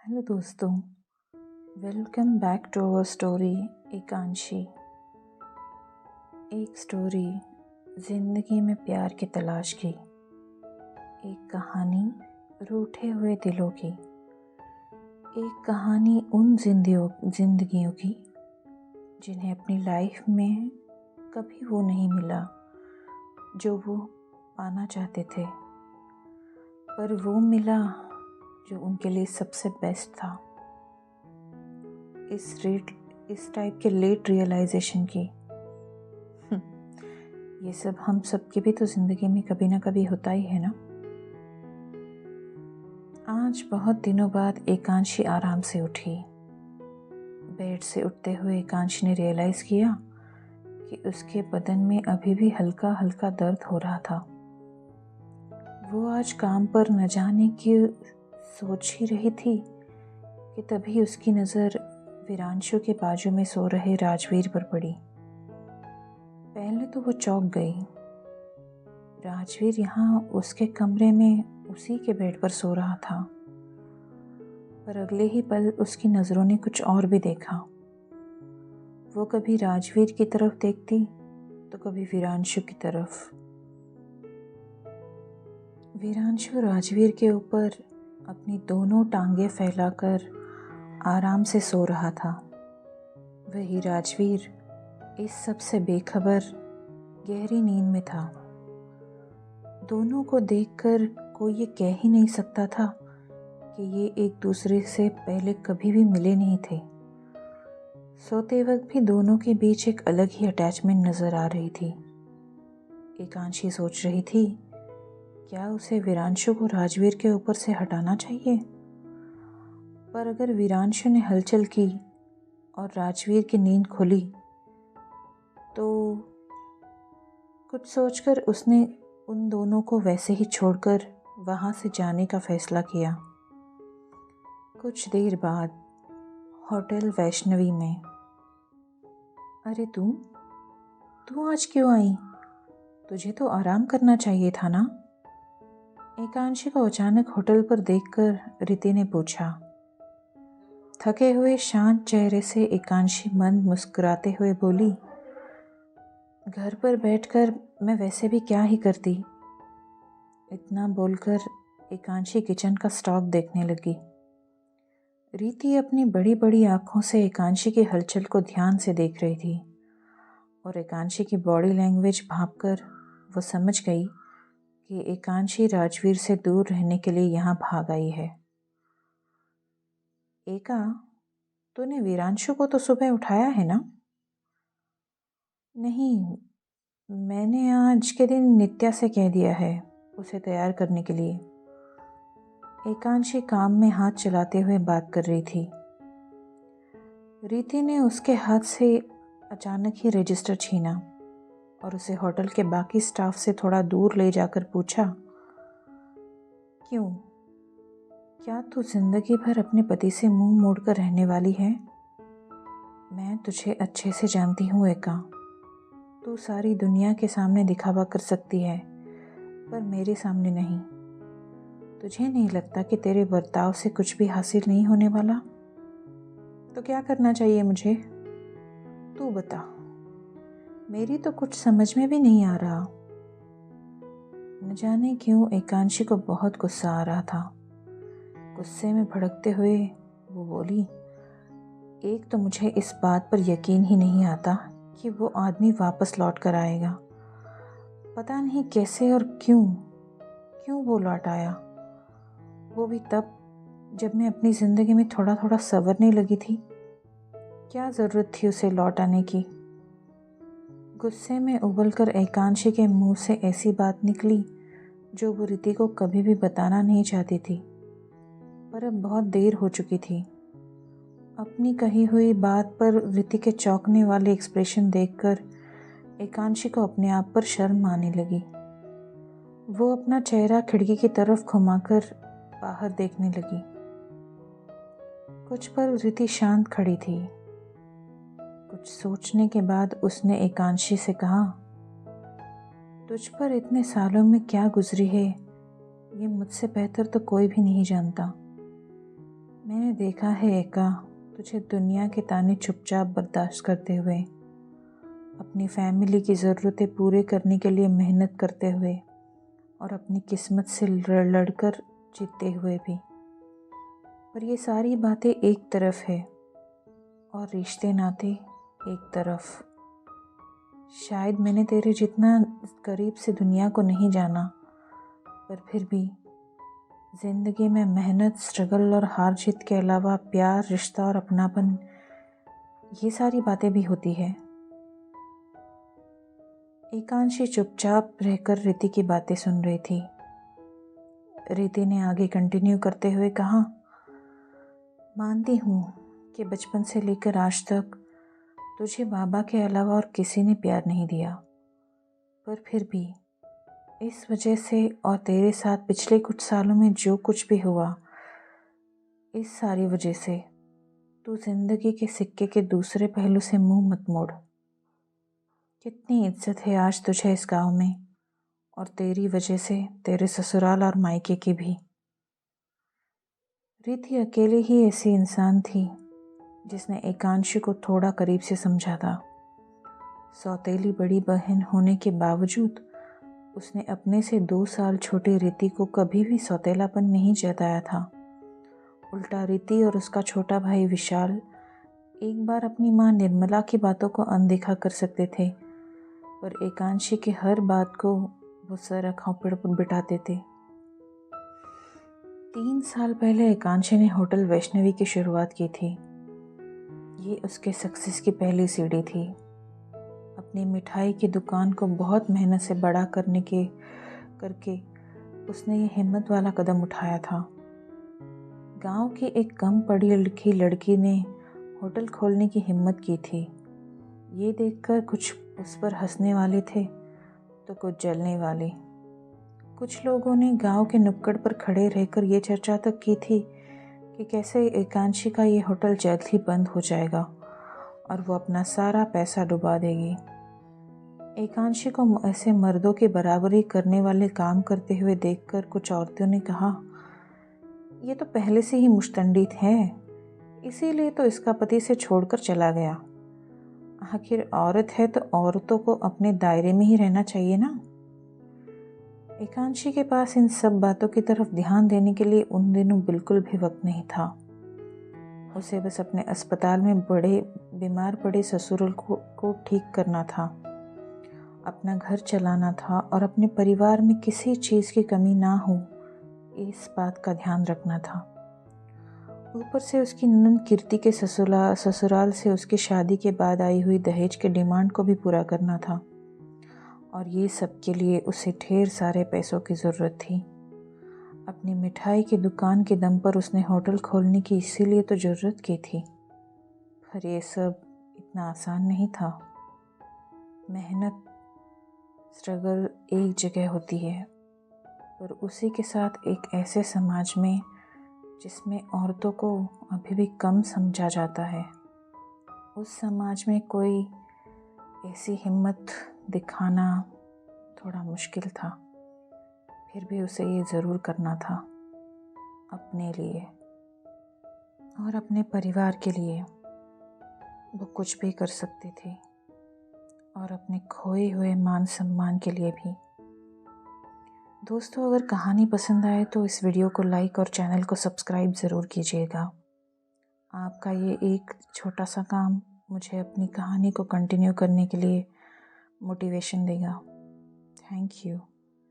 Hello दोस्तों, welcome back to our story Ekanshi. एक story जिंदगी में प्यार की तलाश की, एक कहानी रूठे हुए दिलों की, एक कहानी उन जिंदगियों की जिन्हें अपनी लाइफ में कभी वो नहीं मिला जो वो पाना चाहते थे, पर वो मिला जो उनके लिए सबसे बेस्ट था। इस टाइप के लेट रियलाइजेशन की ये सब हम सबकी भी तो ज़िंदगी में कभी ना कभी होता ही है ना। आज बहुत दिनों बाद एकांशी आराम से उठी। बेड से उठते हुए एकांशी ने रियलाइज़ किया कि उसके बदन में अभी भी हल्का हल्का दर्द हो रहा था। वो आज काम पर न जाने की सोच ही रही थी कि तभी उसकी नज़र वीरांशु के बाजू में सो रहे राजवीर पर पड़ी। पहले तो वो चौंक गई। राजवीर यहाँ उसके कमरे में उसी के बेड पर सो रहा था, पर अगले ही पल उसकी नज़रों ने कुछ और भी देखा। वो कभी राजवीर की तरफ देखती तो कभी वीरांशु की तरफ। वीरांशु राजवीर के ऊपर अपनी दोनों टांगें फैलाकर आराम से सो रहा था। वही राजवीर इस सब से बेखबर गहरी नींद में था। दोनों को देखकर कोई ये कह ही नहीं सकता था कि ये एक दूसरे से पहले कभी भी मिले नहीं थे। सोते वक्त भी दोनों के बीच एक अलग ही अटैचमेंट नज़र आ रही थी। एकांशी सोच रही थी, क्या उसे वीरांशु को राजवीर के ऊपर से हटाना चाहिए? पर अगर वीरांशु ने हलचल की और राजवीर की नींद खुली तो कुछ सोचकर उसने उन दोनों को वैसे ही छोड़कर वहाँ से जाने का फैसला किया। कुछ देर बाद होटल वैष्णवी में। अरे तू आज क्यों आई? तुझे तो आराम करना चाहिए था ना? एकांशी को अचानक होटल पर देखकर रिति ने पूछा। थके हुए शांत चेहरे से एकांशी मंद मुस्कुराते हुए बोली, घर पर बैठकर मैं वैसे भी क्या ही करती। इतना बोलकर एकांशी किचन का स्टॉक देखने लगी। रीति अपनी बड़ी बड़ी आंखों से एकांशी की हलचल को ध्यान से देख रही थी और एकांशी की बॉडी लैंग्वेज भांपकर वो समझ गई कि एकांशी राजवीर से दूर रहने के लिए यहाँ भाग आई है। एका, तूने वीरांशु को तो सुबह उठाया है ना? नहीं, मैंने आज के दिन नित्या से कह दिया है उसे तैयार करने के लिए। एकांशी काम में हाथ चलाते हुए बात कर रही थी। रीति ने उसके हाथ से अचानक ही रजिस्टर छीना और उसे होटल के बाकी स्टाफ से थोड़ा दूर ले जाकर पूछा, क्यों? क्या तू जिंदगी भर अपने पति से मुंह मोड़कर रहने वाली है? मैं तुझे अच्छे से जानती हूँ एका। तू सारी दुनिया के सामने दिखावा कर सकती है, पर मेरे सामने नहीं। तुझे नहीं लगता कि तेरे बर्ताव से कुछ भी हासिल नहीं होने वाला? तो क्या करना चाहिए मुझे? तू बता। मेरी तो कुछ समझ में भी नहीं आ रहा। न जाने क्यों एकांशी को बहुत गुस्सा आ रहा था। गुस्से में भड़कते हुए वो बोली, एक तो मुझे इस बात पर यकीन ही नहीं आता कि वो आदमी वापस लौट कर आएगा। पता नहीं कैसे और क्यों वो लौट आया। वो भी तब जब मैं अपनी ज़िंदगी में थोड़ा थोड़ा संवरने लगी थी। क्या ज़रूरत थी उसे लौट आने की? गुस्से में उबलकर एकांशी के मुंह से ऐसी बात निकली जो वो रीति को कभी भी बताना नहीं चाहती थी, पर अब बहुत देर हो चुकी थी। अपनी कही हुई बात पर रीति के चौंकने वाले एक्सप्रेशन देखकर एकांशी को अपने आप पर शर्म आने लगी। वो अपना चेहरा खिड़की की तरफ घुमाकर बाहर देखने लगी। कुछ पल रीति शांत खड़ी थी। कुछ सोचने के बाद उसने एकांशी से कहा, तुझ पर इतने सालों में क्या गुजरी है ये मुझसे बेहतर तो कोई भी नहीं जानता। मैंने देखा है एका, तुझे दुनिया के ताने चुपचाप बर्दाश्त करते हुए, अपनी फैमिली की ज़रूरतें पूरे करने के लिए मेहनत करते हुए और अपनी किस्मत से लड़कर जीतते हुए भी। पर ये सारी बातें एक तरफ है और रिश्ते नाते एक तरफ। शायद मैंने तेरे जितना करीब से दुनिया को नहीं जाना, पर फिर भी ज़िंदगी में मेहनत, स्ट्रगल और हार जीत के अलावा प्यार, रिश्ता और अपनापन, ये सारी बातें भी होती है। एकांशी चुपचाप रहकर रिति की बातें सुन रही थी। रिति ने आगे कंटिन्यू करते हुए कहा, मानती हूँ कि बचपन से लेकर आज तक तुझे बाबा के अलावा और किसी ने प्यार नहीं दिया, पर फिर भी इस वजह से और तेरे साथ पिछले कुछ सालों में जो कुछ भी हुआ, इस सारी वजह से तू जिंदगी के सिक्के के दूसरे पहलू से मुंह मत मोड़। कितनी इज्जत है आज तुझे इस गांव में, और तेरी वजह से तेरे ससुराल और मायके की भी। रिति अकेले ही ऐसी इंसान थी जिसने एकांशी को थोड़ा करीब से समझा था। सौतेली बड़ी बहन होने के बावजूद उसने अपने से 2 साल छोटी रिति को कभी भी सौतेलापन नहीं जताया था। उल्टा रिति और उसका छोटा भाई विशाल एक बार अपनी माँ निर्मला की बातों को अनदेखा कर सकते थे, पर एकांशी की हर बात को वो सर आँखों पर बिठाते थे। 3 साल पहले एकांशी ने होटल वैष्णवी की शुरुआत की थी। ये उसके सक्सेस की पहली सीढ़ी थी। अपनी मिठाई की दुकान को बहुत मेहनत से बड़ा करके उसने ये हिम्मत वाला कदम उठाया था। गांव की एक कम पढ़ी लिखी लड़की ने होटल खोलने की हिम्मत की थी। ये देखकर कुछ उस पर हंसने वाले थे तो कुछ जलने वाले। कुछ लोगों ने गांव के नुक्कड़ पर खड़े रहकर ये चर्चा तक की थी कि कैसे एकांशी का ये होटल जल्द ही बंद हो जाएगा और वो अपना सारा पैसा डुबा देगी। एकांशी को ऐसे मर्दों की बराबरी करने वाले काम करते हुए देखकर कुछ औरतों ने कहा, ये तो पहले से ही मुश्तंडित है, इसीलिए तो इसका पति से छोड़कर चला गया। आखिर औरत है तो औरतों को अपने दायरे में ही रहना चाहिए ना। एकांशी के पास इन सब बातों की तरफ ध्यान देने के लिए उन दिनों बिल्कुल भी वक्त नहीं था। उसे बस अपने अस्पताल में बीमार पड़े ससुराल को ठीक करना था, अपना घर चलाना था और अपने परिवार में किसी चीज़ की कमी ना हो, इस बात का ध्यान रखना था। ऊपर से उसकी ननद कीर्ति के ससुराल से उसकी शादी के बाद आई हुई दहेज के डिमांड को भी पूरा करना था, और ये सब के लिए उसे ढेर सारे पैसों की ज़रूरत थी। अपनी मिठाई की दुकान के दम पर उसने होटल खोलने की इसीलिए तो ज़रूरत की थी, पर ये सब इतना आसान नहीं था। मेहनत, स्ट्रगल एक जगह होती है, पर उसी के साथ एक ऐसे समाज में जिसमें औरतों को अभी भी कम समझा जाता है, उस समाज में कोई ऐसी हिम्मत दिखाना थोड़ा मुश्किल था। फिर भी उसे ये ज़रूर करना था, अपने लिए और अपने परिवार के लिए। वो कुछ भी कर सकती थी, और अपने खोए हुए मान सम्मान के लिए भी। दोस्तों, अगर कहानी पसंद आए तो इस वीडियो को लाइक और चैनल को सब्सक्राइब ज़रूर कीजिएगा। आपका ये एक छोटा सा काम मुझे अपनी कहानी को कंटिन्यू करने के लिए मोटिवेशन देगा। Thank you.